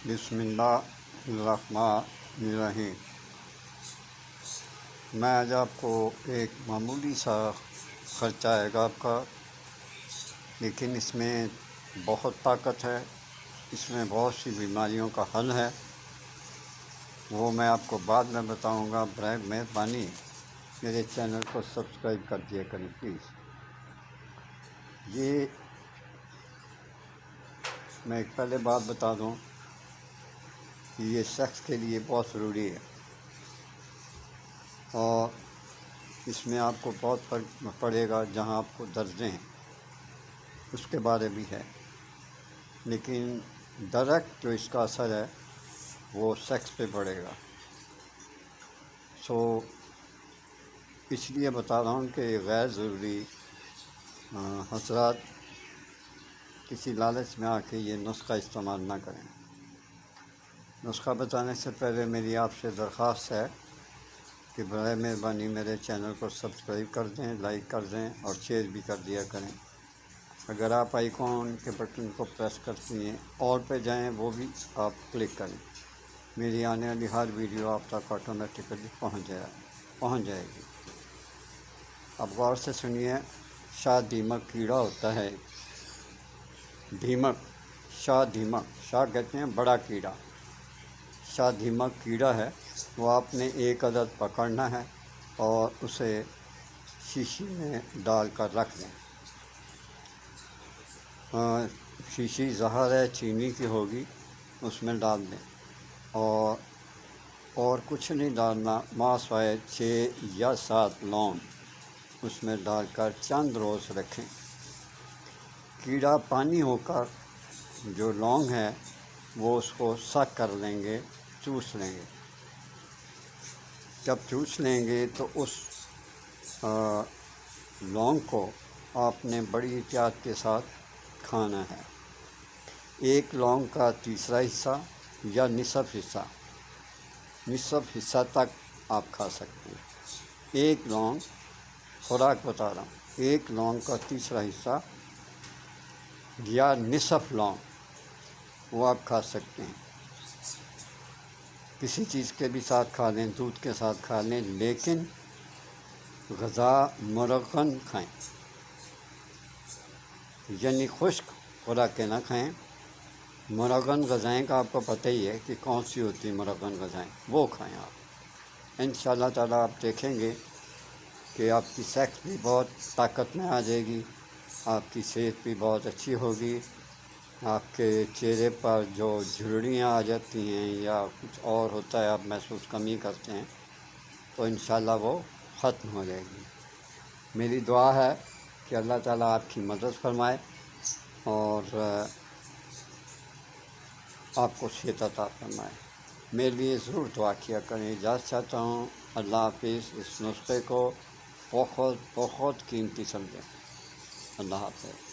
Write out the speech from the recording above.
بسم اللہ الرحمن الرحیم۔ میں آج آپ کو ایک معمولی سا خرچہ آئے گا آپ کا، لیکن اس میں بہت طاقت ہے، اس میں بہت سی بیماریوں کا حل ہے، وہ میں آپ کو بعد میں بتاؤں گا۔ برائے مہربانی میرے چینل کو سبسکرائب کر دیا کریں پلیز۔ یہ میں ایک پہلے بات بتا دوں کہ یہ شخص کے لیے بہت ضروری ہے، اور اس میں آپ کو بہت فرق پڑے گا۔ جہاں آپ کو درجیں ہیں اس کے بارے بھی ہے، لیکن ڈائریکٹ جو اس کا اثر ہے وہ سیکس پہ پڑے گا۔ اس لیے بتا رہا ہوں کہ غیر ضروری حضرات کسی لالچ میں آ کے یہ نسخہ استعمال نہ کریں۔ نسخہ بتانے سے پہلے میری آپ سے درخواست ہے کہ برائے مہربانی میرے چینل کو سبسکرائب کر دیں، لائک کر دیں اور شیئر بھی کر دیا کریں۔ اگر آپ آئیکن کے بٹن کو پریس کرتی ہیں اور پہ جائیں، وہ بھی آپ کلک کریں، میری آنے والی ہر ویڈیو آپ تک آٹومیٹکلی پہنچ جائے گی۔ اب غور سے سنیے۔ شاہ دیمک کیڑا ہوتا ہے، شاہ کہتے ہیں بڑا کیڑا، شاہ دیمک کیڑا ہے، وہ آپ نے ایک عدد پکڑنا ہے اور اسے شیشی میں ڈال کر رکھ دیں۔ شیشی زہر ہے، چینی کی ہوگی، اس میں ڈال دیں، اور کچھ نہیں ڈالنا، سوائے 6 یا 7 لونگ اس میں ڈال کر چند روز رکھیں۔ کیڑا پانی ہو کر جو لونگ ہے وہ اس کو سک کر لیں گے، چوس لیں گے۔ جب چوس لیں گے تو اس لونگ کو آپ نے بڑی احتیاط کے ساتھ کھانا ہے۔ ایک لونگ کا تیسرا حصہ یا نصف حصہ تک آپ کھا سکتے ہیں۔ ایک لونگ، خوراک بتا رہا ہوں، ایک لونگ کا تیسرا حصہ یا نصف لونگ وہ آپ کھا سکتے ہیں۔ کسی چیز کے بھی ساتھ کھا لیں، دودھ کے ساتھ کھا لیں، لیکن غذا مرغن کھائیں، یعنی خشک خوراکیں نہ کھائیں۔ مرغن غذائیں کا آپ کو پتہ ہی ہے کہ کون سی ہوتی ہیں مرغن غذائیں، وہ کھائیں آپ۔ انشاءاللہ تعالیٰ آپ دیکھیں گے کہ آپ کی صحت بھی بہت طاقت میں آ جائے گی، آپ کی صحت بھی بہت اچھی ہوگی، آپ کے چہرے پر جو جھریاں آ جاتی ہیں یا کچھ اور ہوتا ہے، آپ محسوس کمی کرتے ہیں، تو انشاءاللہ وہ ختم ہو جائے گی۔ میری دعا ہے کہ اللہ تعالیٰ آپ کی مدد فرمائے اور آپ کو صحت عطا فرمائے۔ میرے لیے ضرور دعا کیا کریں۔ اجازت چاہتا ہوں۔ اللہ حافظ۔ اس نسخے کو بہت قیمتی سمجھیں۔ اللہ حافظ۔